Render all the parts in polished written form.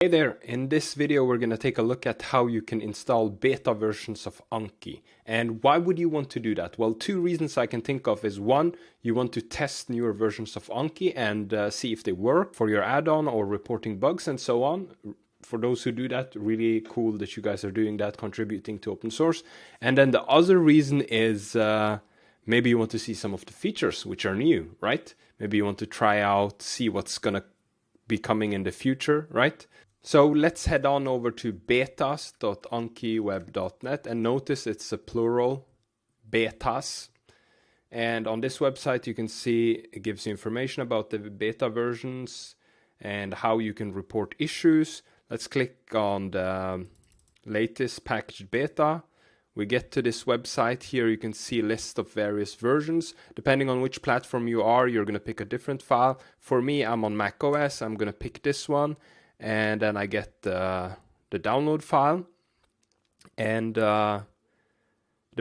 Hey there, in this video we're going to take a look at how you can install beta versions of Anki. And why would you want to do that? Well, two reasons I can think of is one, you want to test newer versions of Anki and see if they work for your add-on or reporting bugs and so on. For those who do that, really cool that you guys are doing that, contributing to open source. And then the other reason is maybe you want to see some of the features which are new, right? Maybe you want to try out, see what's going to be coming in the future, right? So let's head on over to betas.ankiweb.net and notice it's a plural, betas. And on this website you can see it gives you information about the beta versions and how you can report issues. Let's click on the latest packaged beta. We get to this website. Here you can see a list of various versions. Depending on which platform you are, you're going to pick a different file. For me, I'm on Mac OS. I'm going to pick this one. And then I get the download file. And the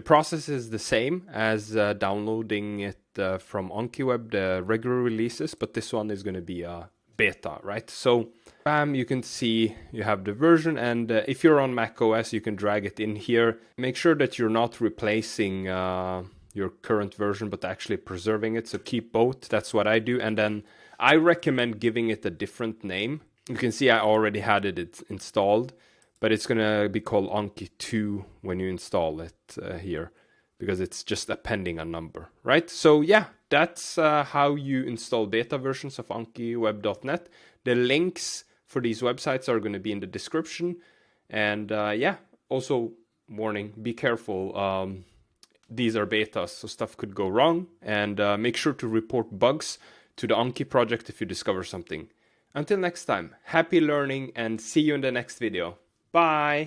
process is the same as downloading it from AnkiWeb, the regular releases. But this one is going to be a beta, right? So you can see you have the version, and if you're on Mac OS you can drag it in here. Make sure that you're not replacing your current version but actually preserving it, so keep both. That's what I do. And then I recommend giving it a different name. You can see I already had it installed, but it's gonna be called Anki 2 when you install it here, because it's just appending a number, right? So yeah, that's how you install beta versions of AnkiWeb.net. The links for these websites are going to be in the description. And yeah, also warning, be careful. These are betas, so stuff could go wrong. And make sure to report bugs to the Anki project if you discover something. Until next time, happy learning and see you in the next video. Bye!